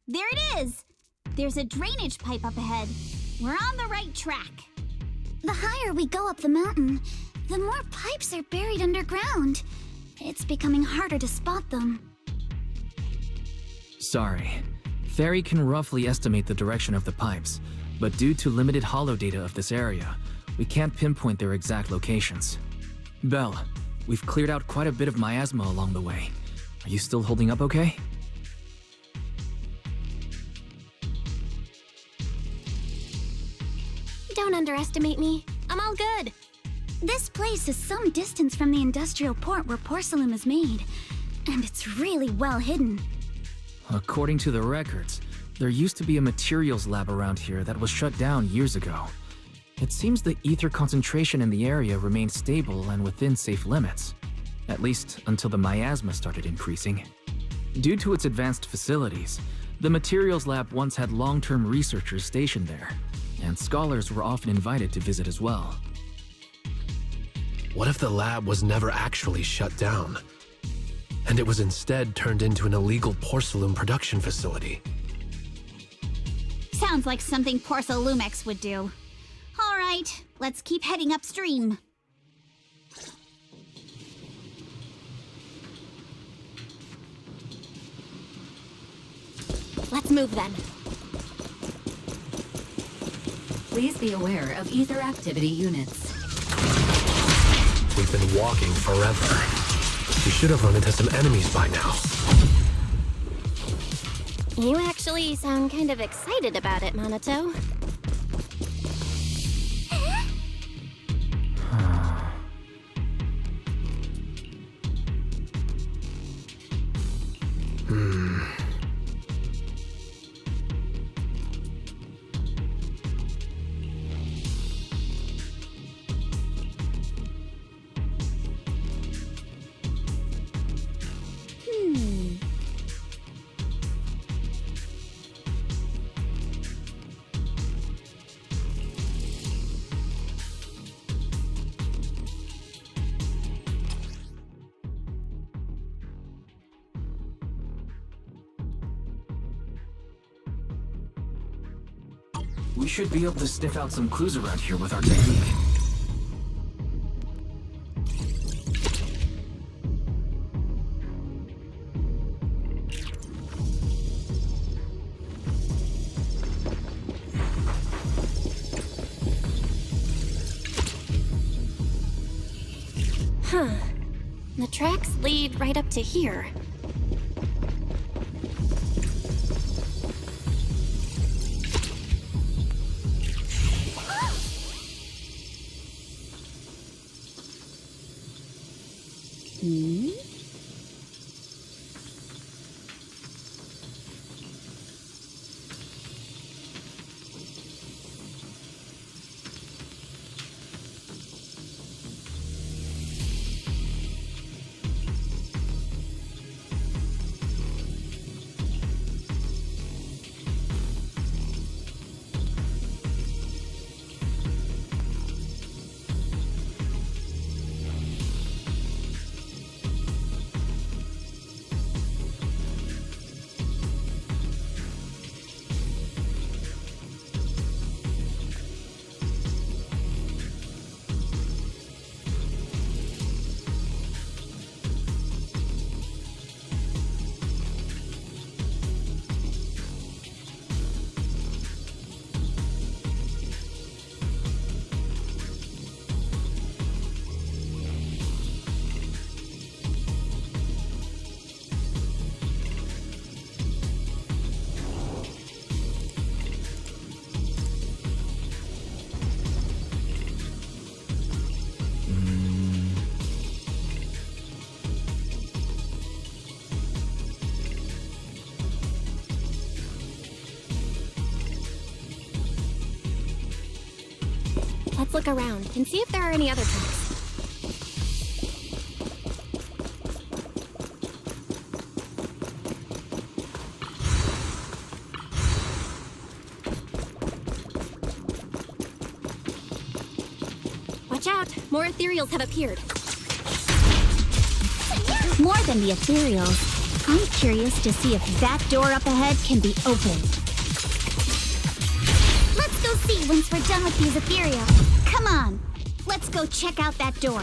There it is! There's a drainage pipe up ahead. We're on the right track. The higher we go up the mountain, the more pipes are buried underground. It's becoming harder to spot them. Sorry. Fairy can roughly estimate the direction of the pipes, but due to limited holo data of this area, we can't pinpoint their exact locations. Belle, we've cleared out quite a bit of miasma along the way. Are you still holding up okay? Don't underestimate me. I'm all good. This place is some distance from the industrial port where porcelain is made, and it's really well hidden. According to the records, there used to be a materials lab around here that was shut down years ago. It seems the ether concentration in the area remained stable and within safe limits, at least until the miasma started increasing. Due to its advanced facilities, the materials lab once had long-term researchers stationed there, and scholars were often invited to visit as well. What if the lab was never actually shut down, and it was instead turned into an illegal porcelain production facility? Sounds like something Porcelumex would do. All right, let's keep heading upstream. Let's move then. Please be aware of ether activity units. We've been walking forever. We should have run into some enemies by now. You actually sound kind of excited about it, Monato. We should be able to sniff out some clues around here with our technique. Huh. The tracks lead right up to here. Let's look around and see if there are any other tracks. Watch out! More ethereals have appeared. More than the ethereals. I'm curious to see if that door up ahead can be opened. Let's go see once we're done with these ethereal. Come on, let's go check out that door.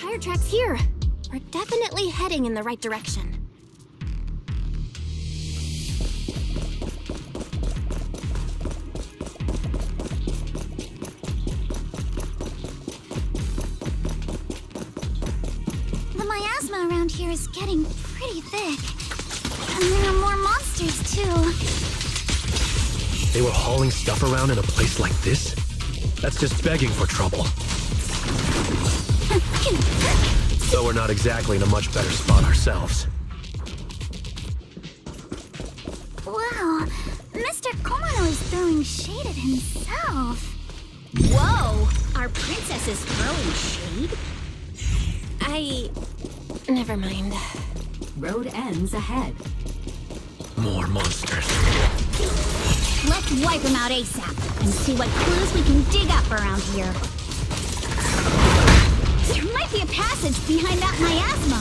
tire tracks here. We're definitely heading in the right direction. The miasma around here is getting pretty thick. And there are more monsters, too. They were hauling stuff around in a place like this? That's just begging for trouble. So we're not exactly in a much better spot ourselves. Wow, Mr. Komono is throwing shade at himself. Whoa! Our princess is throwing shade? Never mind. Road ends ahead. More monsters. Let's wipe them out ASAP and see what clues we can dig up around here. There might be a passage behind that miasma.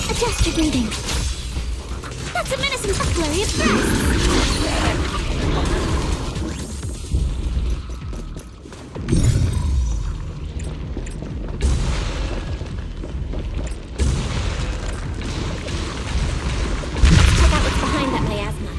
Adjust your breathing. That's a menacing flurry of bursts. Check out what's behind that miasma.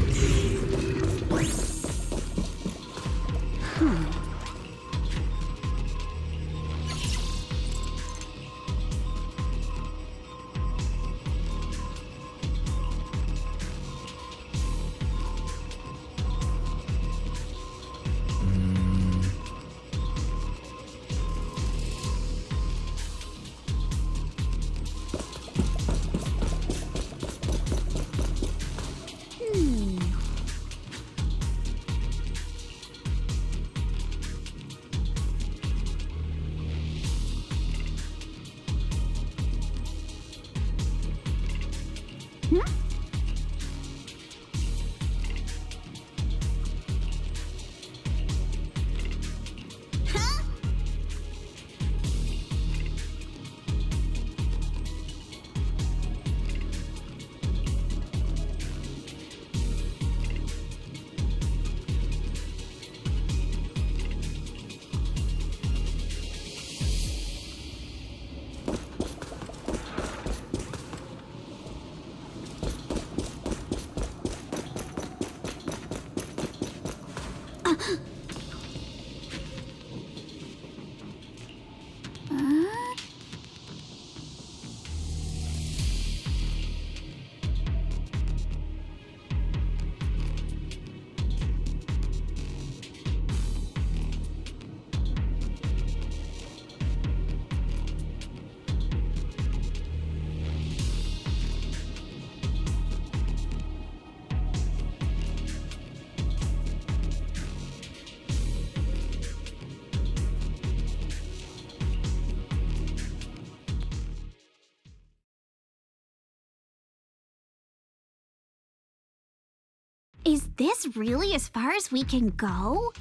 Is this really as far as we can go?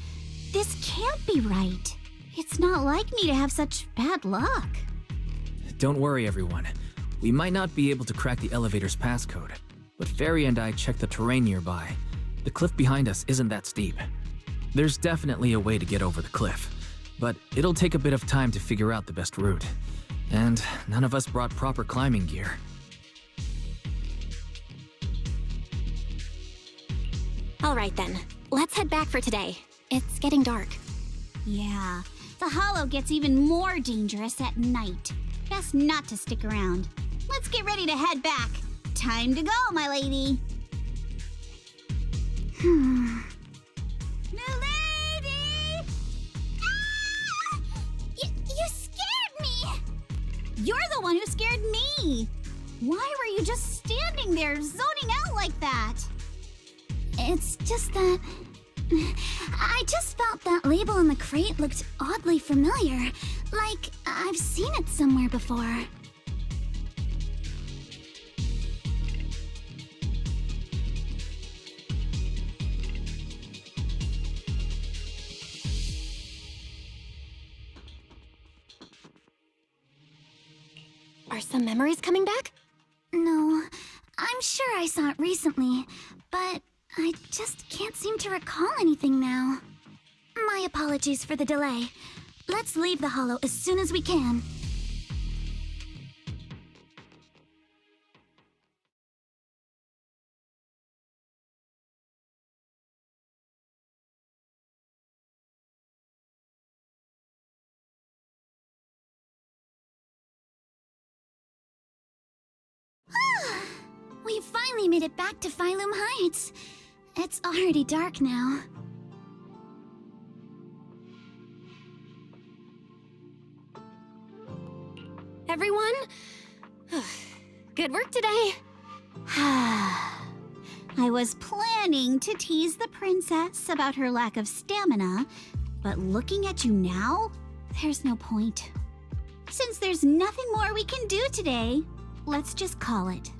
This can't be right. It's not like me to have such bad luck. Don't worry, everyone. We might not be able to crack the elevator's passcode, but Fairy and I checked the terrain nearby. The cliff behind us isn't that steep. There's definitely a way to get over the cliff, but it'll take a bit of time to figure out the best route. And none of us brought proper climbing gear. All right then, let's head back for today. It's getting dark. Yeah, the hollow gets even more dangerous at night. Best not to stick around. Let's get ready to head back. Time to go, my lady. My lady! Ah! You scared me! You're the one who scared me. Why were you just standing there, zoning out like that? It's just that... I just felt that label on the crate looked oddly familiar. Like, I've seen it somewhere before. Are some memories coming back? No, I'm sure I saw it recently, but I just can't seem to recall anything now. My apologies for the delay. Let's leave the hollow as soon as we can. We finally made it back to Phylum Heights. It's already dark now. Everyone? Good work today. I was planning to tease the princess about her lack of stamina, but looking at you now, there's no point. Since there's nothing more we can do today, let's just call it.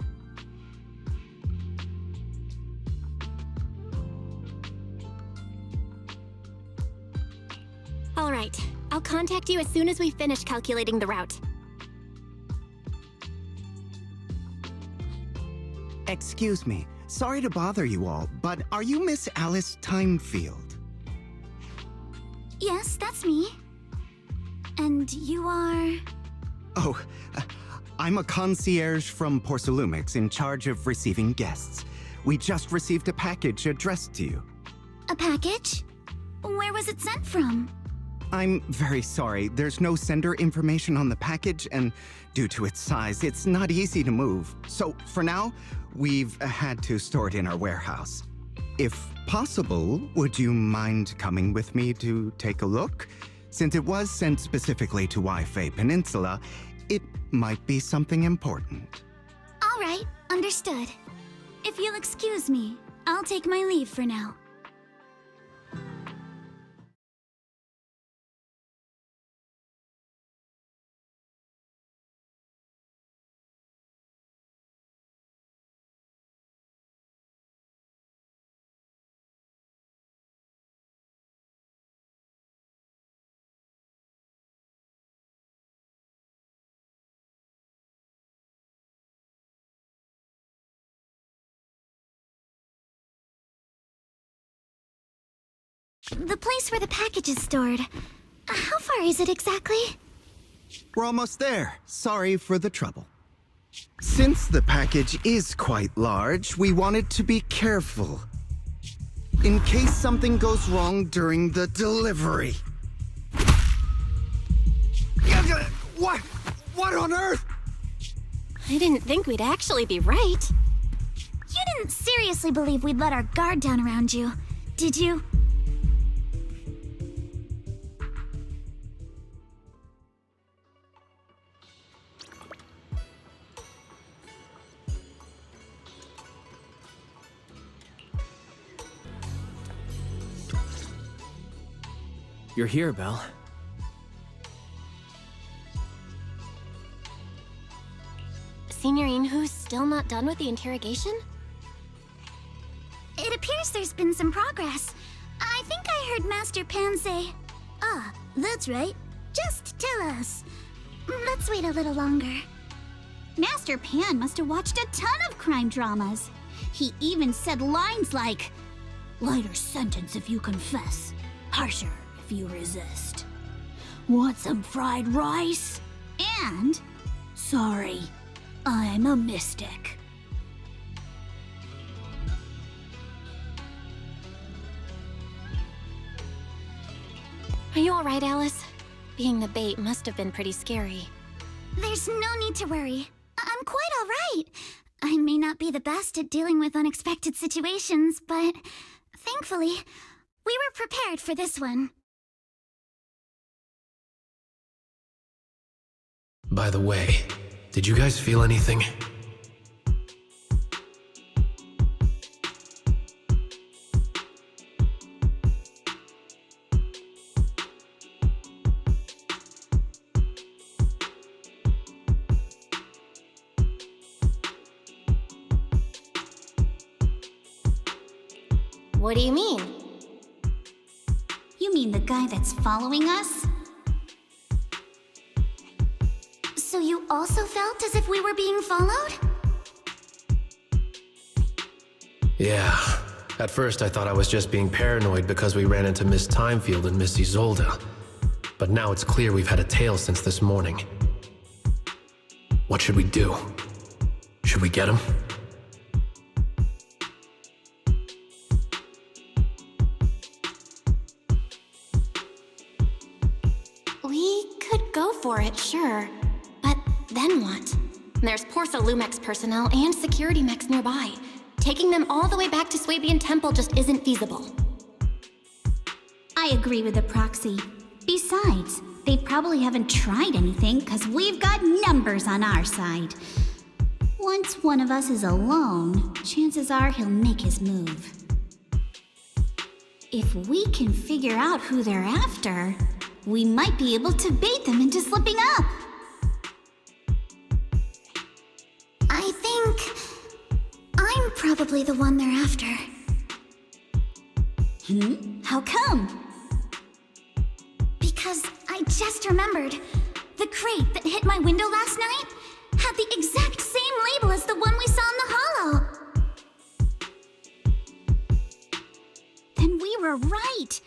All right, I'll contact you as soon as we finish calculating the route. Excuse me. Sorry to bother you all, but are you Miss Alice Timefield? Yes, that's me. And you are... Oh, I'm a concierge from Porcelumix in charge of receiving guests. We just received a package addressed to you. a package? Where was it sent from? I'm very sorry. There's no sender information on the package, and due to its size, it's not easy to move. So, for now, we've had to store it in our warehouse. If possible, would you mind coming with me to take a look? Since it was sent specifically to Waifei Peninsula, it might be something important. All right, understood. If you'll excuse me, I'll take my leave for now. The place where the package is stored. How far is it exactly? We're almost there. Sorry for the trouble. Since the package is quite large, we wanted to be careful. In case something goes wrong during the delivery. What? What on earth? I didn't think we'd actually be right. You didn't seriously believe we'd let our guard down around you, did you? You're here, Belle. Signorine, who's still not done with the interrogation? It appears there's been some progress. I think I heard Master Pan say, "Ah, that's right. Just tell us." Let's wait a little longer. Master Pan must have watched a ton of crime dramas. He even said lines like, "Lighter sentence if you confess, harsher if you resist. Want some fried rice?" And, "Sorry, I'm a mystic." Are you alright, Alice? Being the bait must have been pretty scary. There's no need to worry. I'm quite all right. I may not be the best at dealing with unexpected situations, but thankfully, we were prepared for this one. By the way, did you guys feel anything? What do you mean? You mean the guy that's following us? So you also felt as if we were being followed? Yeah. At first I thought I was just being paranoid because we ran into Miss Timefield and Miss Isolde. But now it's clear we've had a tail since this morning. What should we do? Should we get him? We could go for it, sure. But then what? There's Porsa Lumex personnel and security mechs nearby. Taking them all the way back to Swabian Temple just isn't feasible. I agree with the proxy. Besides, they probably haven't tried anything because we've got numbers on our side. Once one of us is alone, chances are he'll make his move. If we can figure out who they're after, we might be able to bait them into slipping up. I think I'm probably the one they're after. How come? Because I just remembered. The crate that hit my window last night had the exact same label as the one we saw in the hollow. Then we were right.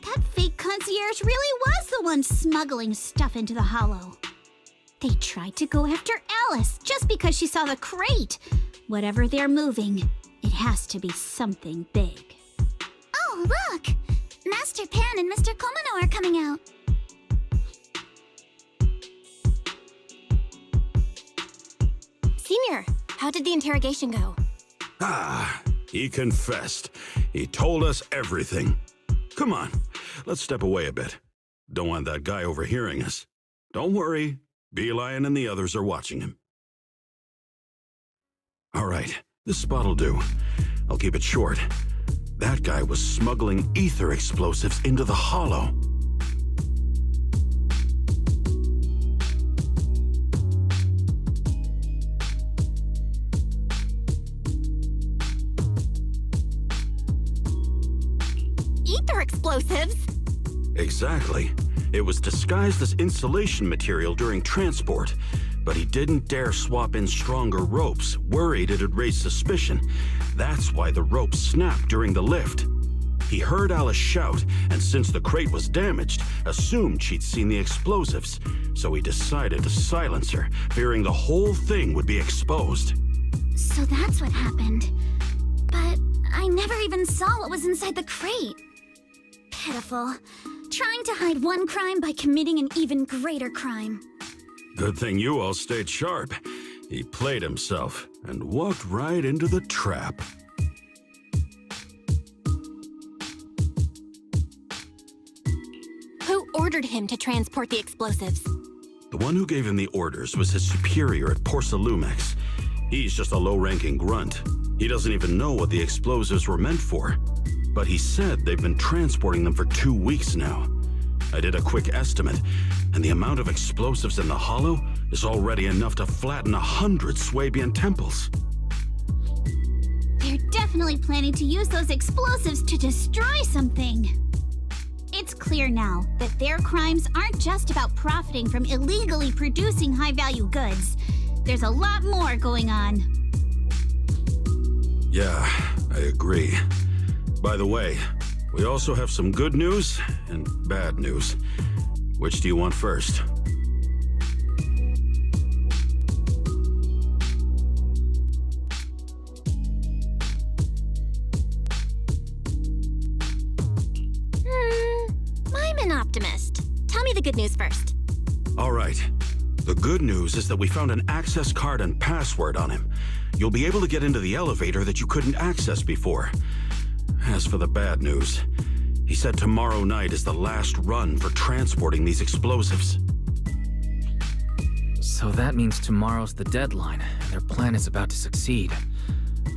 That fake concierge really was the one smuggling stuff into the hollow. They tried to go after Alice just because she saw the crate. Whatever they're moving, it has to be something big. Oh, look! Master Pan and Mr. Komano are coming out. Senior, how did the interrogation go? He confessed. He told us everything. Come on, let's step away a bit. Don't want that guy overhearing us. Don't worry, Beelion and the others are watching him. All right, this spot'll do. I'll keep it short. That guy was smuggling ether explosives into the hollow. Ether explosives? Exactly. It was disguised as insulation material during transport, but he didn't dare swap in stronger ropes, worried it'd raise suspicion. That's why the ropes snapped during the lift. He heard Alice shout, and since the crate was damaged, assumed she'd seen the explosives, so he decided to silence her, fearing the whole thing would be exposed. So that's what happened. But I never even saw what was inside the crate. Pitiful. Trying to hide one crime by committing an even greater crime. Good thing you all stayed sharp. He played himself and walked right into the trap. Who ordered him to transport the explosives? The one who gave him the orders was his superior at Porsa Lumex. He's just a low-ranking grunt. He doesn't even know what the explosives were meant for. But he said they've been transporting them for 2 weeks now. I did a quick estimate, and the amount of explosives in the hollow is already enough to flatten 100 Swabian temples. They're definitely planning to use those explosives to destroy something. It's clear now that their crimes aren't just about profiting from illegally producing high-value goods. There's a lot more going on. Yeah, I agree. By the way, we also have some good news and bad news. Which do you want first? I'm an optimist. Tell me the good news first. All right. The good news is that we found an access card and password on him. You'll be able to get into the elevator that you couldn't access before. As for the bad news, he said tomorrow night is the last run for transporting these explosives. So that means tomorrow's the deadline, and their plan is about to succeed.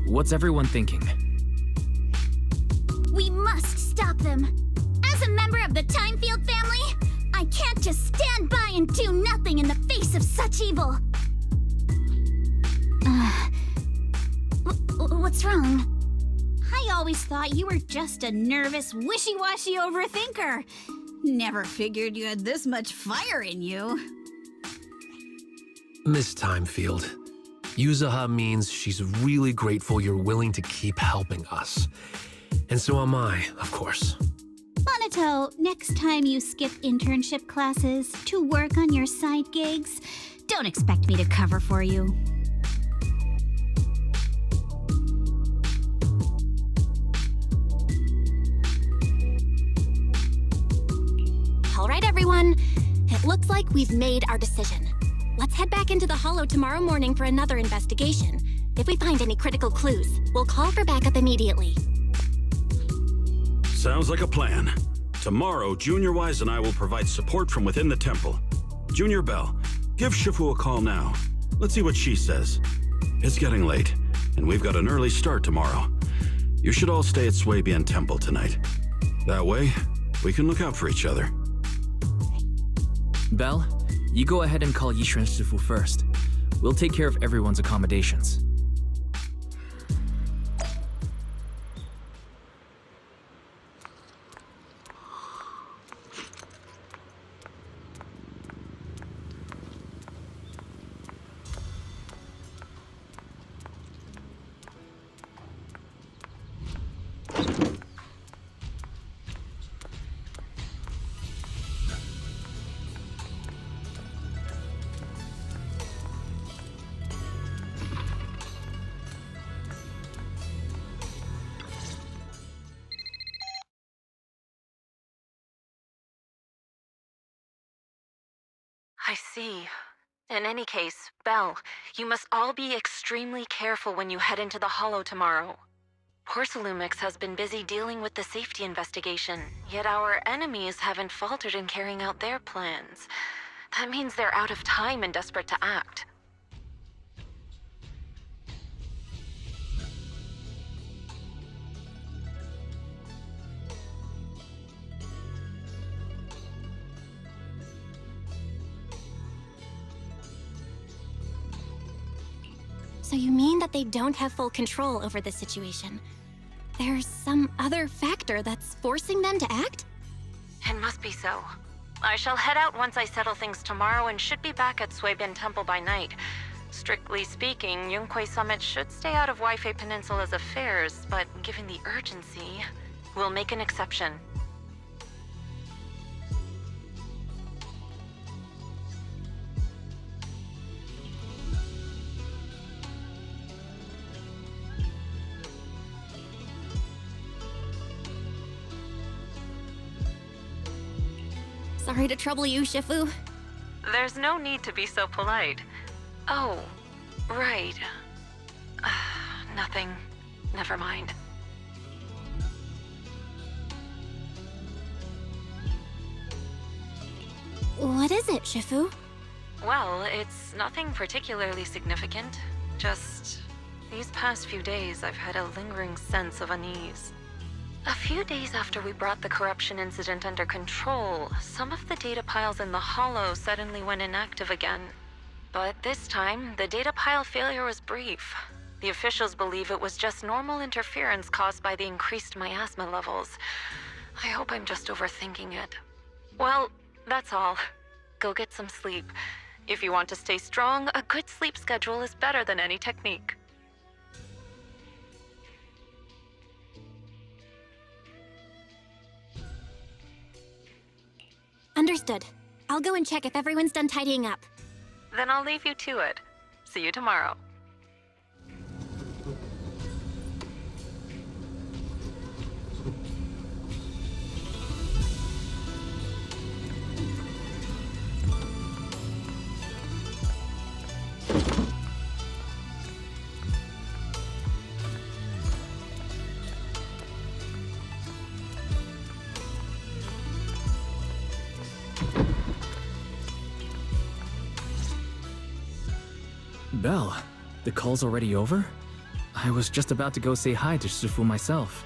What's everyone thinking? We must stop them. As a member of the Timefield family, I can't just stand by and do nothing in the face of such evil. What's wrong? I always thought you were just a nervous, wishy-washy overthinker. Never figured you had this much fire in you. Miss Timefield, Yuzaha means she's really grateful you're willing to keep helping us. And so am I, of course. Monato, next time you skip internship classes to work on your side gigs, don't expect me to cover for you. All right, everyone. It looks like we've made our decision. Let's let's head back into the Hollow tomorrow morning for another investigation. If we find any critical clues, we'll call for backup immediately. Sounds like a plan. Tomorrow, Junior Wise and I will provide support from within the temple. Junior Bell, give Shifu a call now. Let's see what she says. It's getting late, and we've got an early start tomorrow. You should all stay at Swabian Temple tonight. That way, we can look out for each other. Belle, you go ahead and call Yishu and Shifu first. We'll take care of everyone's accommodations. I see. In any case, Belle, you must all be extremely careful when you head into the Hollow tomorrow. Porcelumix has been busy dealing with the safety investigation, yet our enemies haven't faltered in carrying out their plans. That means they're out of time and desperate to act. So you mean that they don't have full control over the situation? There's some other factor that's forcing them to act? It must be so. I shall head out once I settle things tomorrow and should be back at Swabian Temple by night. Strictly speaking, Yunquei Summit should stay out of Waifei Peninsula's affairs, but given the urgency, we'll make an exception. Sorry to trouble you, Shifu. There's no need to be so polite. Oh, right. Nothing. Never mind. What is it, Shifu? Well, it's nothing particularly significant. Just these past few days, I've had a lingering sense of unease. A few days after we brought the corruption incident under control, some of the data piles in the Hollow suddenly went inactive again. But this time, the data pile failure was brief. The officials believe it was just normal interference caused by the increased miasma levels. I hope I'm just overthinking it. Well, that's all. Go get some sleep. If you want to stay strong, a good sleep schedule is better than any technique. Understood. I'll go and check if everyone's done tidying up. Then I'll leave you to it. See you tomorrow. Belle, the call's already over? I was just about to go say hi to Shifu myself.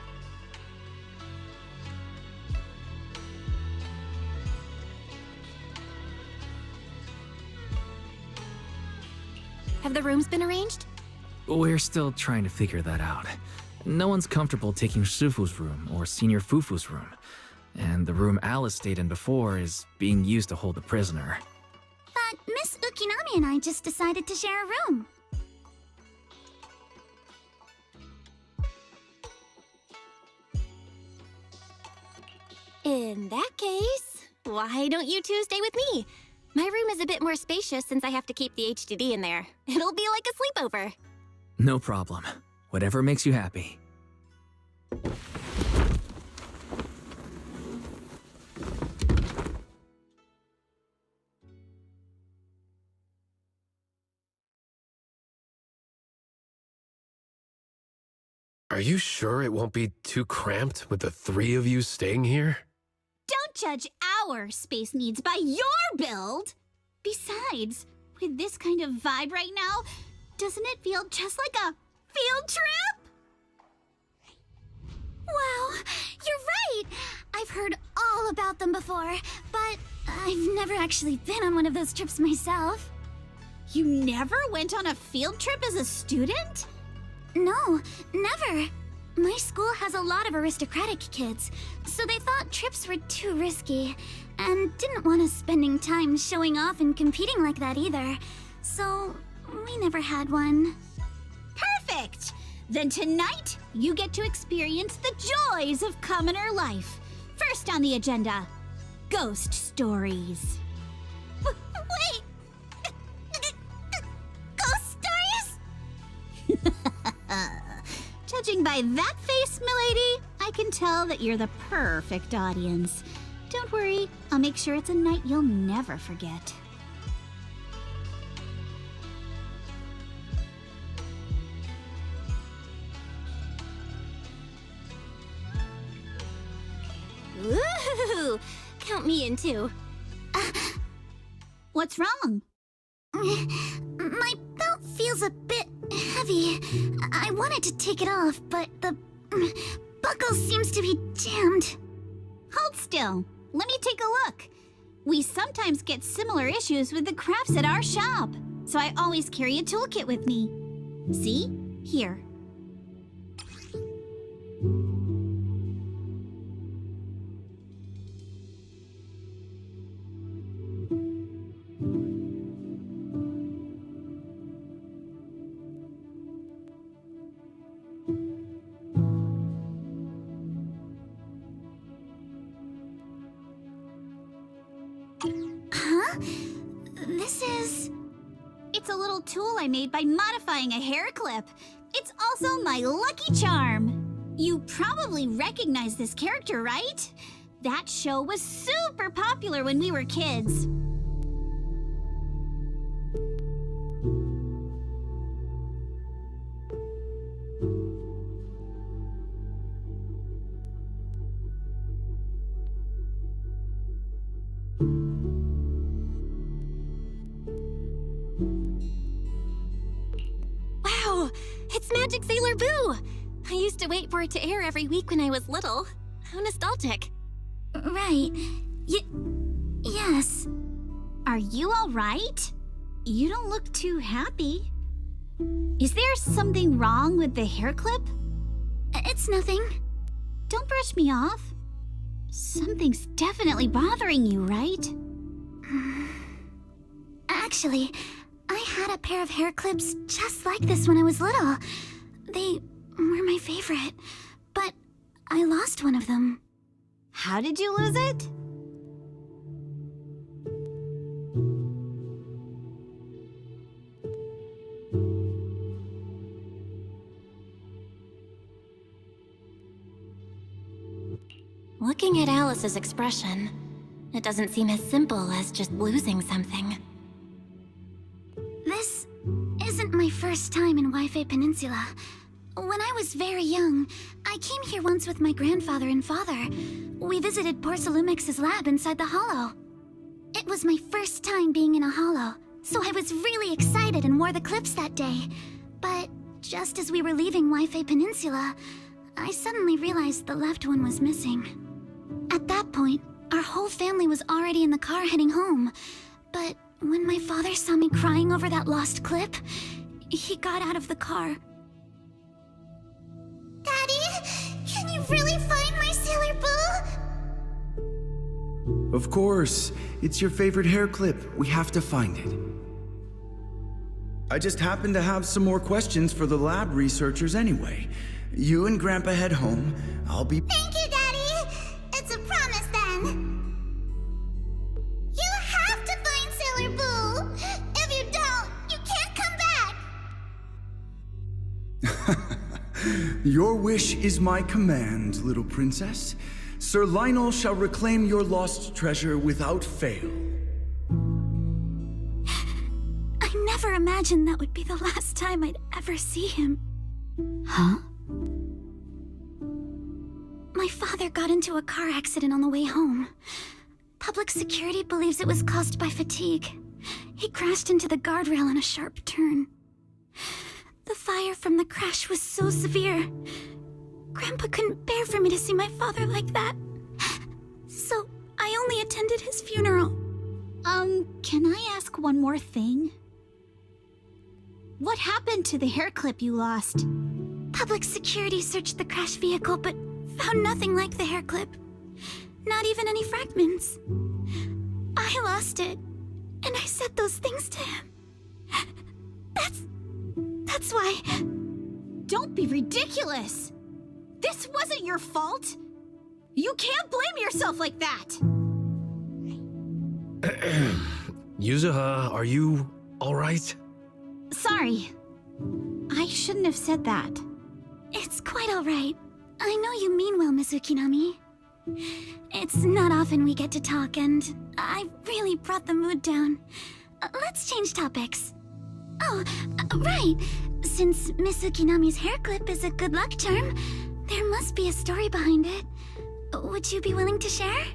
Have the rooms been arranged? We're still trying to figure that out. No one's comfortable taking Shifu's room or Senior Fufu's room. And the room Alice stayed in before is being used to hold the prisoner. But Miss Ukinami and I just decided to share a room. In that case, why don't you two stay with me? My room is a bit more spacious since I have to keep the HDD in there. It'll be like a sleepover. No problem. Whatever makes you happy. Are you sure it won't be too cramped with the three of you staying here? Don't judge our space needs by your build! Besides, with this kind of vibe right now, doesn't it feel just like a field trip? Wow, you're right! I've heard all about them before, but I've never actually been on one of those trips myself. You never went on a field trip as a student? No, never. My school has a lot of aristocratic kids, so they thought trips were too risky, and didn't want us spending time showing off and competing like that either. So, we never had one. Perfect! Then tonight, you get to experience the joys of commoner life. First on the agenda, ghost stories. Wait! Ghost stories? Judging by that face, milady, I can tell that you're the perfect audience. Don't worry, I'll make sure it's a night you'll never forget. Woohoo! Count me in too. What's wrong? My belt feels a bit heavy. I wanted to take it off, but the buckle seems to be jammed. Hold still. Let me take a look. We sometimes get similar issues with the crafts at our shop, so I always carry a toolkit with me. See? Here. Huh? This is... It's a little tool I made by modifying a hair clip. It's also my lucky charm. You probably recognize this character, right? That show was super popular when we were kids. Wow! It's Magic Sailor Boo! I used to wait for it to air every week when I was little. How nostalgic. Right. Yes. Are you all right? You don't look too happy. Is there something wrong with the hair clip? It's nothing. Don't brush me off. Something's definitely bothering you, right? Actually, I had a pair of hair clips just like this when I was little. They were my favorite, but I lost one of them. How did you lose it? Looking at Alice's expression, it doesn't seem as simple as just losing something. This isn't my first time in Wi-Fi Peninsula. When I was very young, I came here once with my grandfather and father. We visited Porcelumix's lab inside the Hollow. It was my first time being in a Hollow, so I was really excited and wore the clips that day. But just as we were leaving Wi-Fi Peninsula, I suddenly realized the left one was missing. At that point, our whole family was already in the car heading home. But when my father saw me crying over that lost clip, he got out of the car. Daddy, can you really find my Sailor Boo? Of course. It's your favorite hair clip. We have to find it. I just happen to have some more questions for the lab researchers anyway. You and Grandpa head home. I'll be... Thank you, Daddy! It's a promise, then. You have to find Sailor Boo! If you don't, you can't come back! Your wish is my command, little princess. Sir Lionel shall reclaim your lost treasure without fail. I never imagined that would be the last time I'd ever see him. Huh? father got into a car accident on the way home. Public security believes it was caused by fatigue. He crashed into the guardrail on a sharp turn. The fire from the crash was so severe. Grandpa couldn't bear for me to see my father like that. So I only attended his funeral. Can I ask one more thing? What happened to the hair clip you lost? Public security searched the crash vehicle, but found nothing like the hair clip. Not even any fragments. I lost it, and I said those things to him. That's why... Don't be ridiculous! This wasn't your fault! You can't blame yourself like that! Yuzuha, are you alright? Sorry. I shouldn't have said that. It's quite all right. I know you mean well, Miss Ukinami. It's not often we get to talk, and I really brought the mood down. Let's change topics. Oh, right. Since Miss Ukinami's hair clip is a good luck charm, there must be a story behind it. Would you be willing to share?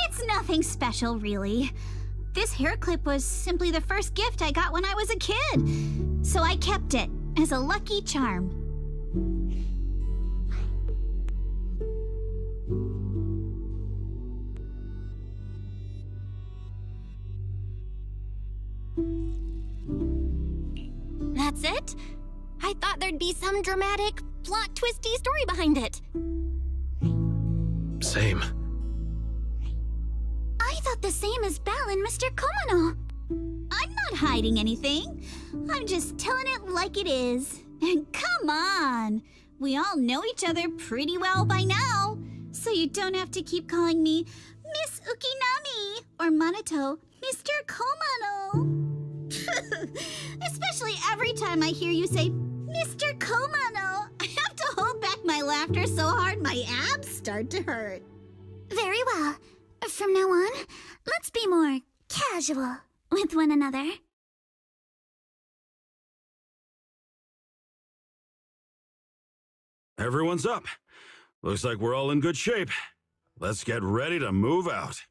It's nothing special, really. This hair clip was simply the first gift I got when I was a kid, so I kept it as a lucky charm. That's it? I thought there'd be some dramatic, plot-twisty story behind it. Same. I thought the same as Belle and Mr. Komono. I'm not hiding anything. I'm just telling it like it is. And come on! We all know each other pretty well by now, so you don't have to keep calling me Miss Ukinami or Manato Mr. Komono. Especially every time I hear you say Mr. Komono, I have to hold back my laughter so hard my abs start to hurt. Very well. From now on, let's be more casual with one another. Everyone's up. Looks like we're all in good shape. Let's get ready to move out.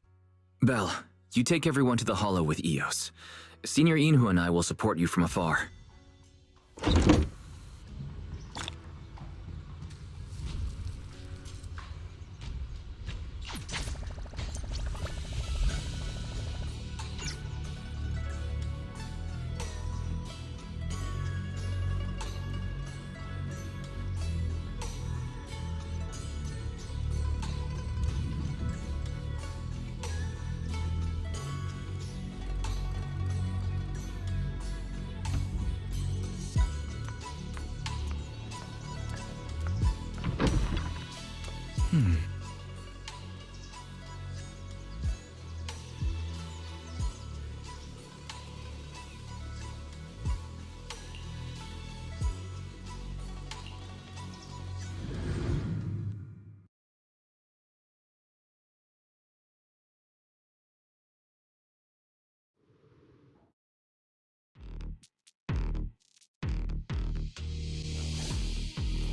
Belle, you take everyone to the Hollow with Eos. Senior Inhu and I will support you from afar.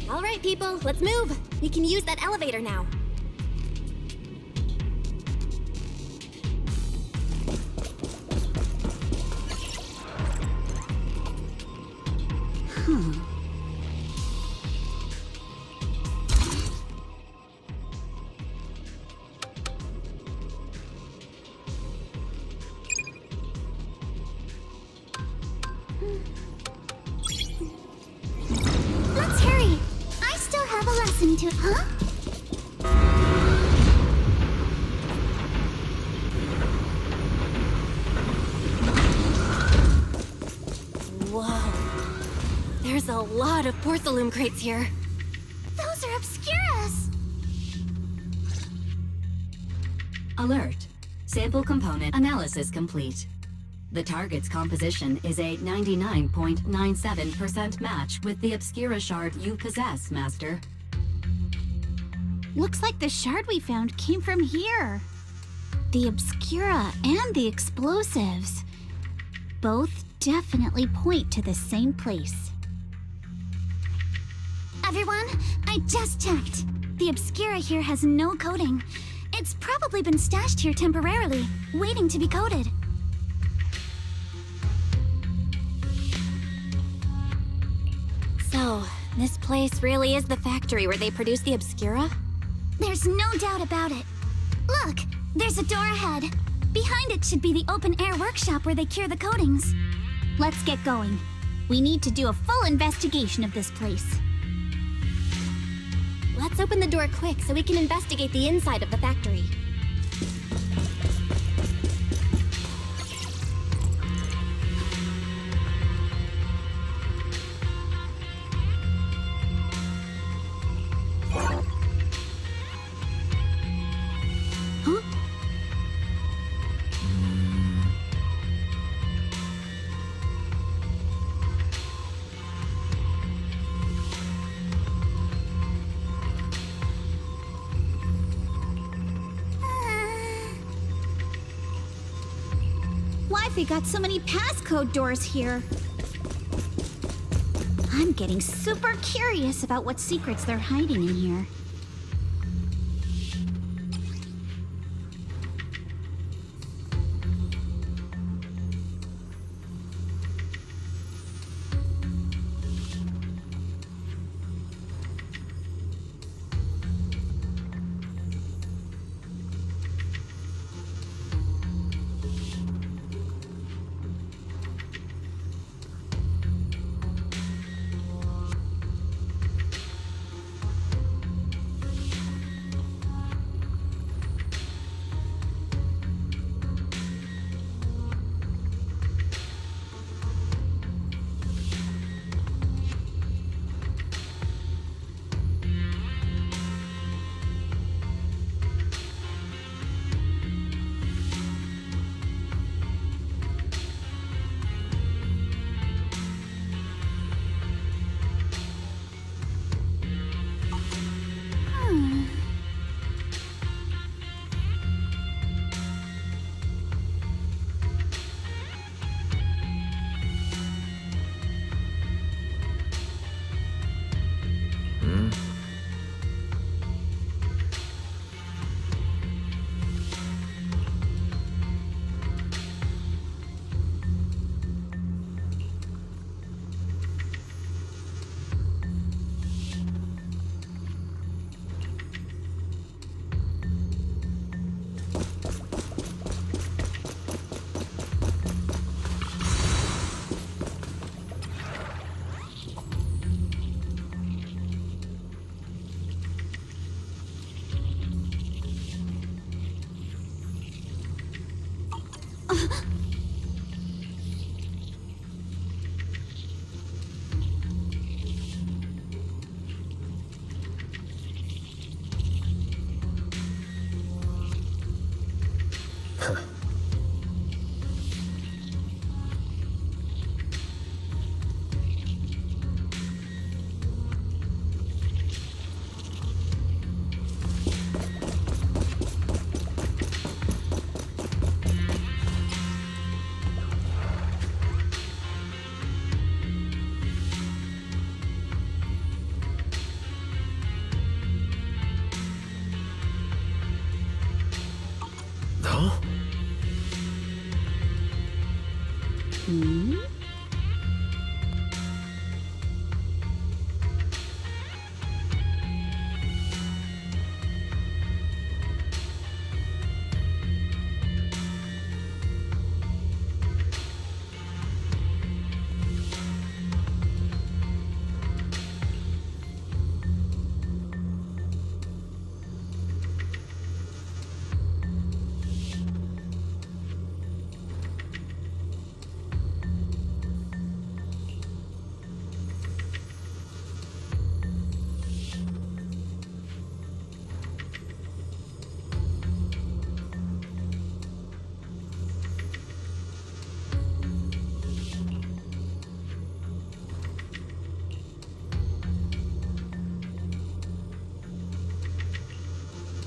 All right, people, let's move. We can use that elevator now. Let's hurry. I still have a lesson to... Huh? Whoa. There's a lot of porcelain crates here. Those are Obscuras. Alert. Sample component analysis complete. The target's composition is a 99.97% match with the Obscura shard you possess, Master. Looks like the shard we found came from here. The Obscura and the explosives. Both definitely point to the same place. Everyone, I just checked. The Obscura here has no coding. It's probably been stashed here temporarily, waiting to be coded. So, this place really is the factory where they produce the Obscura? There's no doubt about it. Look, there's a door ahead. Behind it should be the open-air workshop where they cure the coatings. Let's get going. We need to do a full investigation of this place. Let's open the door quick so we can investigate the inside of the factory. Huh? Why've they got so many passcode doors here? I'm getting super curious about what secrets they're hiding in here.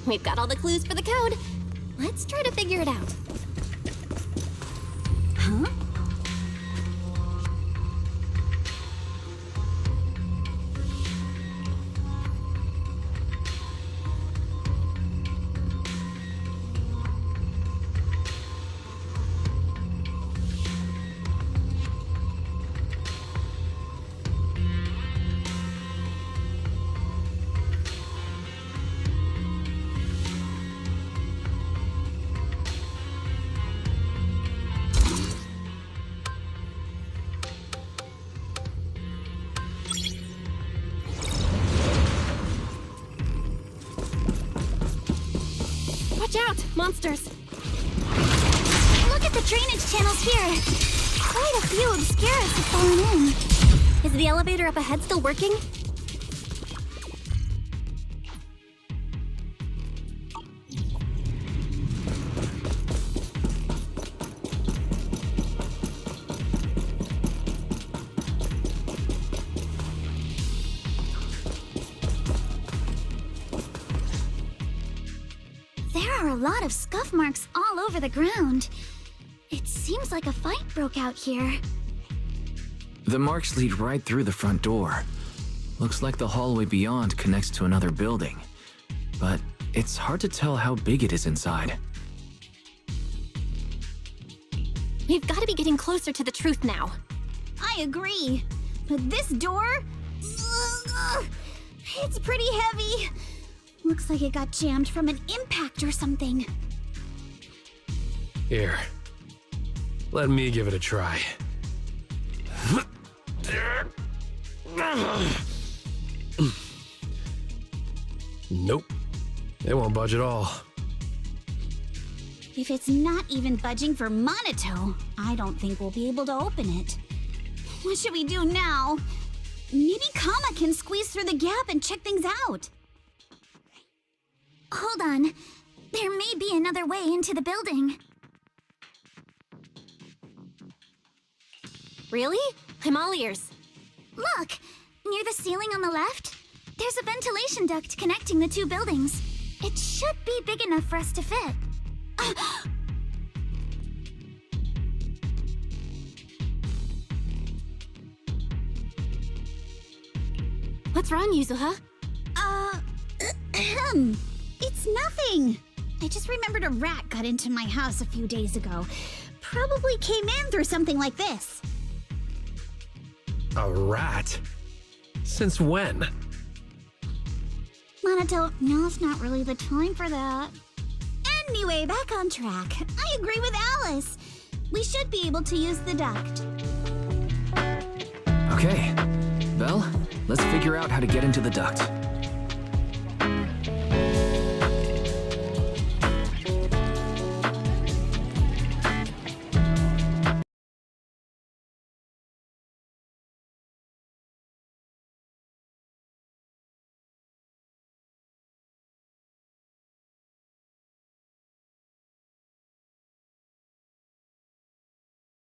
We've got all the clues for the code. Let's try to figure it out. Huh? Watch out! Monsters! Look at the drainage channels here. Quite a few Obscuras have fallen in. Is the elevator up ahead still working? There are a lot of scuff marks all over the ground. It seems like a fight broke out here. The marks lead right through the front door. Looks like the hallway beyond connects to another building. But it's hard to tell how big it is inside. We've got to be getting closer to the truth now. I agree. But this door? Ugh, it's pretty heavy. Looks like it got jammed from an impact or something. Here. Let me give it a try. Nope. It won't budge at all. If it's not even budging for Monito, I don't think we'll be able to open it. What should we do now? Maybe Kama can squeeze through the gap and check things out. Hold on. There may be another way into the building. Really? I'm all ears. Look! Near the ceiling on the left, there's a ventilation duct connecting the two buildings. It should be big enough for us to fit. What's wrong, Yuzuha? It's nothing. I just remembered a rat got into my house a few days ago. Probably came in through something like this. A rat? Since when? Monito, now's not really the time for that. Anyway, back on track. I agree with Alice. We should be able to use the duct. Okay. Belle, let's figure out how to get into the duct.